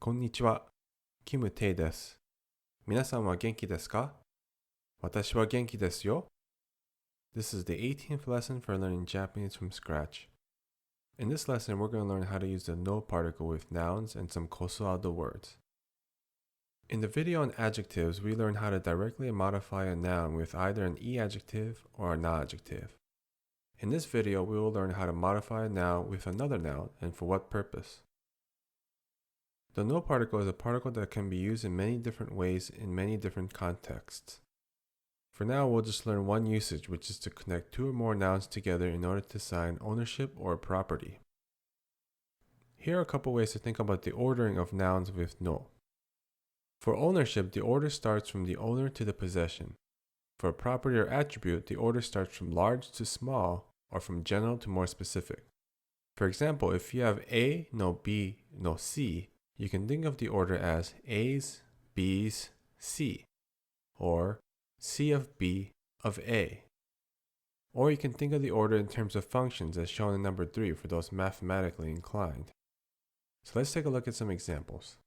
こんにちは、キム・テイです。皆さんは元気ですか？私は元気ですよ。This is the 18th lesson for learning Japanese from scratch. In this lesson, we're going to learn how to use the no particle with nouns and some こそあど words. In the video on adjectives, we learned how to directly modify a noun with either an i-adjective or a na-adjective. In this video, we will learn how to modify a noun with another noun and for what purpose. The no particle is a particle that can be used in many different ways in many different contexts. For now, we'll just learn one usage, which is to connect two or more nouns together in order to assign ownership or property. Here are a couple ways to think about the ordering of nouns with no. For ownership, the order starts from the owner to the possession. For a property or attribute, the order starts from large to small or from general to more specific. For example, if you have A, no B, no C, you can think of the order as A's, B's, C, or C of B of A. Or you can think of the order in terms of functions as shown in number 3 for those mathematically inclined. So let's take a look at some examples.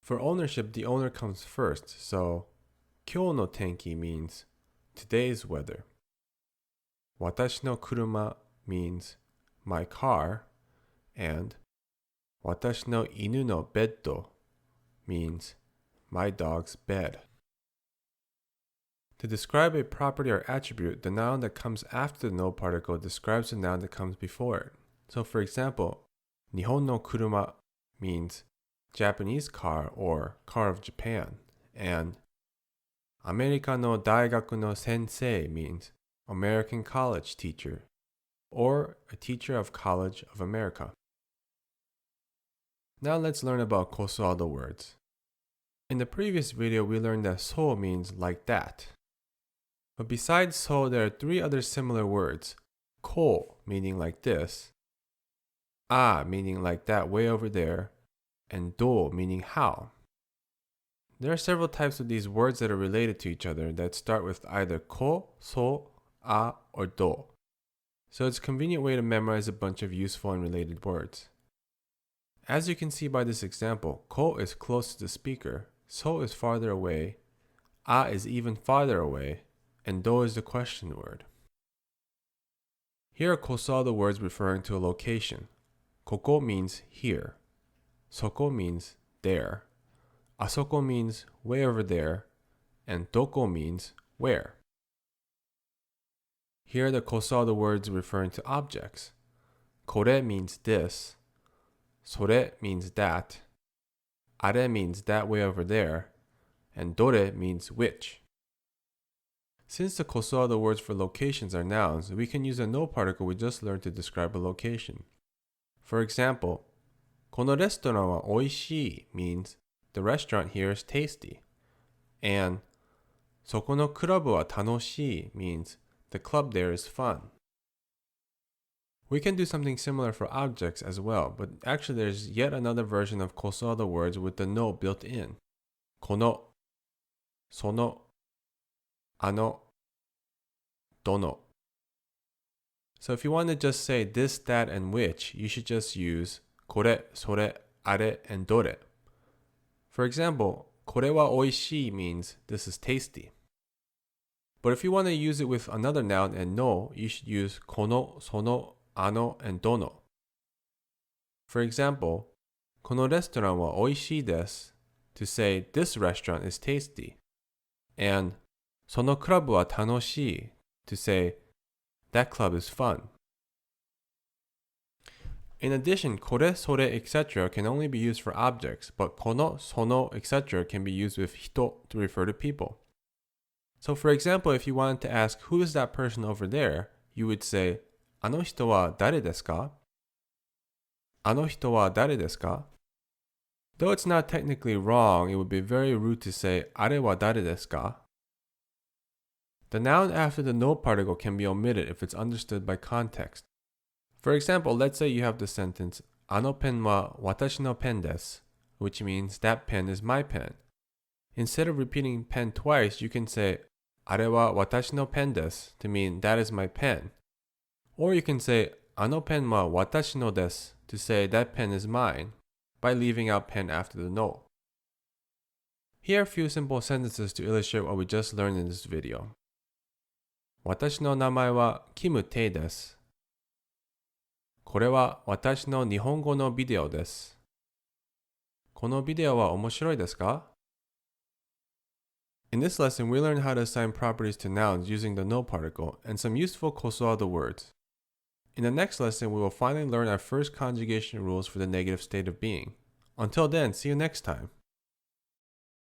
For ownership, the owner comes first, so 今日の天気 means today's weather. 私の車 means my car, and 私の犬のベッド means my dog's bed. To describe a property or attribute, the noun that comes after the no particle describes the noun that comes before it. So for example, 日本の車 means Japanese car or car of Japan, and アメリカの大学の先生 means American college teacher, or a teacher of College of America. Now let's learn about こそあど words. In the previous video, we learned that so means like that. But besides so, there are three other similar words. Ko meaning like this, a meaning like that way over there, and do meaning how. There are several types of these words that are related to each other that start with either ko, so, a, or do. So it's a convenient way to memorize a bunch of useful and related words. As you can see by this example, ko is close to the speaker, so is farther away, a is even farther away, and do is the question word. Here are こそあど words referring to a location. Koko means here. Soko means there. Asoko means way over there, and doko means where. Here are the こそあど words referring to objects. Kore means this. Sore means that. Are means that way over there, and dore means which. Since the こそあど words for locations are nouns, we can use a no particle we just learned to describe a location. For example, このレストランはおいしい means the restaurant here is tasty, and そこのクラブは楽しい means the club there is fun. We can do something similar for objects as well, but actually there's yet another version of こそあど words with the no built in. この、その、あの、どの. So if you want to just say this, that, and which, you should just use これ、それ、あれ, and どれ. For example, これはおいしい means this is tasty. But if you want to use it with another noun and no, you should use この、その、あの, and どの. For example, このレストランはおいしいです to say this restaurant is tasty, and そのクラブは楽しい to say that club is fun. In addition, これ、それ, etc. can only be used for objects, but この、その, etc. can be used with 人 to refer to people. So for example, if you wanted to ask who is that person over there, you would say あの人は誰ですか? あの人は誰ですか? Though it's not technically wrong, it would be very rude to say あれは誰ですか? The noun after the no particle can be omitted if it's understood by context. For example, let's say you have the sentence あのペンは私のペンです, which means that pen is my pen. Instead of repeating pen twice, you can say あれは私のペンです to mean that is my pen. Or you can say あのペンは私のです to say that pen is mine. by leaving out pen after the no. Here are a few simple sentences to illustrate what we just learned in this video. 私の名前はキム・テイです。これは私の日本語のビデオです。このビデオは面白いですか? In this lesson, we learned how to assign properties to nouns using the no particle and some useful こそあど words. In the next lesson, we will finally learn our first conjugation rules for the negative state of being. Until then, see you next time.